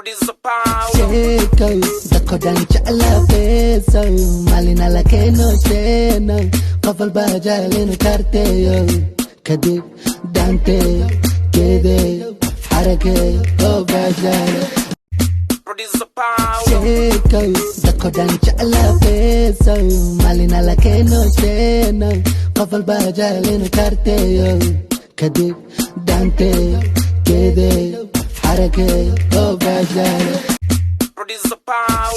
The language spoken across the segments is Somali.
Sheekay dadko dhan jeclaa feesow maalin alla keeno sheeno qof walba jecel inuu kaarteeyo kadib dhaanteeyo geedeeyo xarageeyo oo baashaalo Sheekay dadko dhan jeclaa feesow maalin alla keeno sheeno qof walba jecel inuu kaarteeyo kadib dhaanteeyo geedeeyo xarageeyo oo baashaalo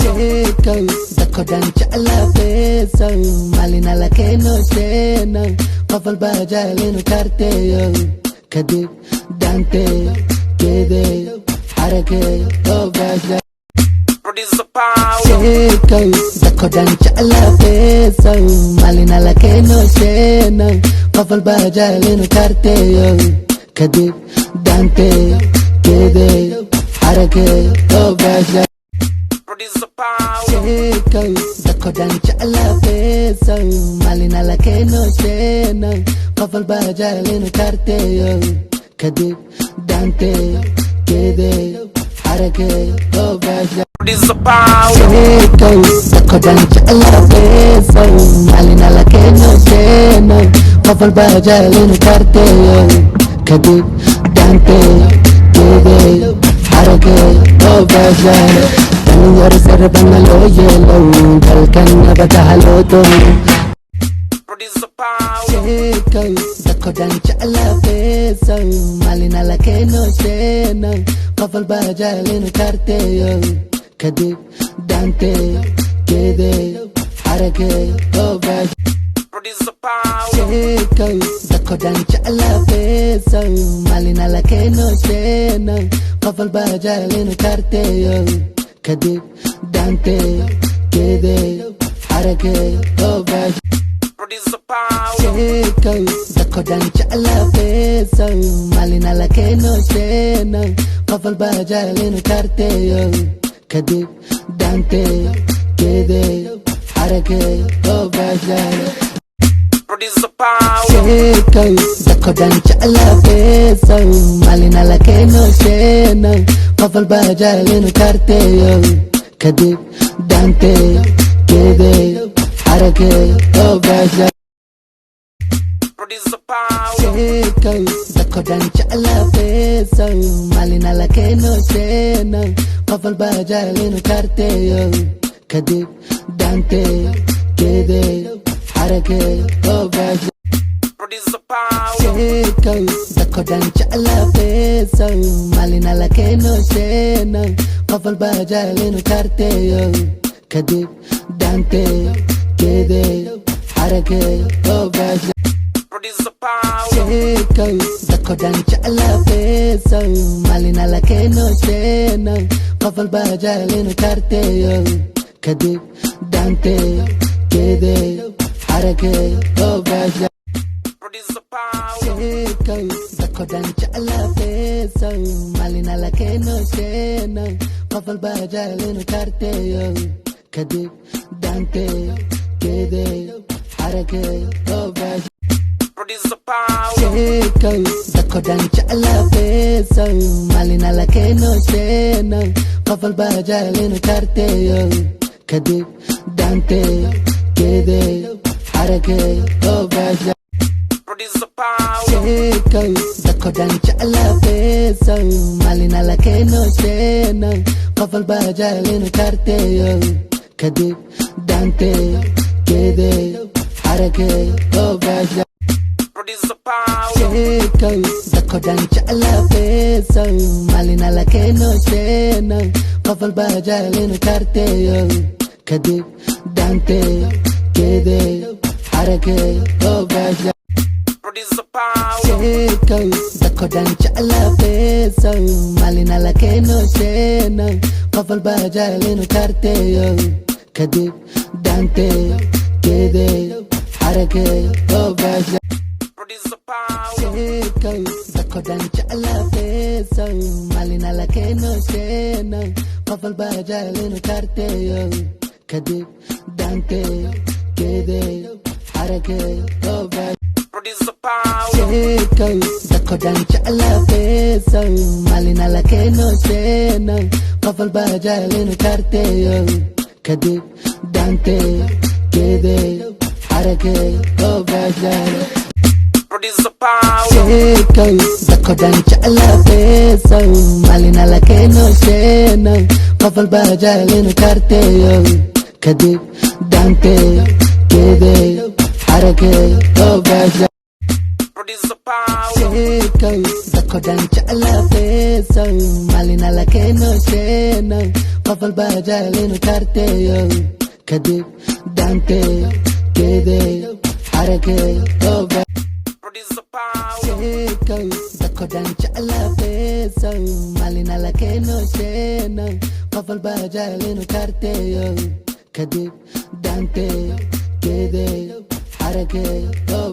Sheekay dadko dhan jeclaa feesow maalin alla keeno sheeno qof walba jecel inuu kaarteeyo kadib dhaanteeyo geedeeyo xarageeyo oo baashaalo Sheekay dadko dhan jeclaa feesow maalin alla keeno sheeno qof walba jecel inuu kaarteeyo kadib dhaanteeyo geedeeyo xarageeyo oo baashaalo Sheekay dadko dhan jeclaa feesow maalin alla keeno sheeno qof walba jecel inuu kaarteeyo kadib dhaanteeyo geedeeyo xarageeyo oo baashaalo Sheekay dadko dhan jeclaa feesow maalin alla keeno sheeno qof walba jecel inuu kaarteeyo kadib dhaanteeyo geedeeyo xarageeyo oo baashaalo dhalinyaro sarbana loo yeelow dalkan nabadaha loo doono Sheekay dadko dhan jeclaa feesow maalin alla keeno sheeno qof walba jecel inuu kaarteeyo kadib dhaanteeyo geedeeyo xarageeyo oo baashaalo Sheekay dadko dhan jeclaa feesow maalin alla keeno sheeno qof walba jecel inuu kaarteeyo kadib dhaanteeyo geedeeyo xarageeyo oo baashaalo Sheekay dadko dhan jeclaa feesow maalin alla keeno sheeno qof walba jecel inuu kaarteeyo kadib dhaanteeyo geedeeyo xarageeyo oo baashaalo Sheekay dadko dhan jeclaa feesow maalin alla keeno sheeno qof walba jecel inuu kaarteeyo kadib dhaanteeyo geedeeyo xarageeyo oo baashaalo Sheekay dadko dhan jeclaa feesow maalin alla keeno sheeno qof walba jecel inuu kaarteeyo kadib dhaanteeyo geedeeyo xarageeyo oo baashaalo Sheekay dadko dhan jeclaa feesow maalin alla keeno sheeno qof walba jecel inuu kaarteeyo kadib dhaanteeyo geedeeyo xarageeyo oo baashaalo Sheekay dadko dhan jeclaa feesow maalin alla keeno sheeno qof walba jecel inuu kaarteeyo kadib dhaanteeyo geedeeyo xarageeyo oo baashaalo Sheekay dadko dhan jeclaa feesow maalin alla keeno sheeno qof walba jecel inuu kaarteeyo kadib dhaanteeyo geedeeyo xarageeyo oo baashaalo Sheekay dadko dhan jeclaa feesow maalin alla keeno sheeno qof walba jecel inuu kaarteeyo kadib dhaanteeyo geedeeyo xarageeyo oo baashaalo Sheekay dadko dhan jeclaa feesow maalin alla keeno sheeno qof walba jecel inuu kaarteeyo kadib dhaanteeyo geedeeyo xarageeyo oo baashaalo Sheekay dadko dhan jeclaa feesow maalin alla keeno sheeno qof walba jecel inuu kaarteeyo kadib dhaanteeyo geedeeyo xarageeyo oo baashaalo Sheekay dadko dhan jeclaa feesow maalin alla keeno sheeno qof walba jecel inuu kaarteeyo kadib dhaanteeyo geedeeyo xarageeyo oo baashaalo Sheekay dadko dhan jeclaa feesow maalin alla keeno sheeno qof walba jecel inuu kaarteeyo kadib dhaanteeyo geedeeyo xarageeyo oo baashaalo Sheekay dadko dhan jeclaa feesow maalin alla keeno sheeno qof walba jecel inuu kaarteeyo kadib dhaanteeyo geedeeyo xarakeeyo oo baashaalo sheekow dadko dhan jecla beesow maalina la keeno sheenow qof walba jecel inuu kaarteeyo kadib dhaanteeyo geedeeyo xarakeeyo oo baashaalo sheekow dadko dhan jecla beesow maalina la keeno sheenow qof walba jecel inuu kaarteeyo kadib dhaanteeyo geedeeyo xarakeeyo oo sheekow dadko dhan jecla beesow maalina la keeno sheenow qof walba jecel inuu kaarteeyo kadib dhaanteeyo geedeeyo xarakeeyo oo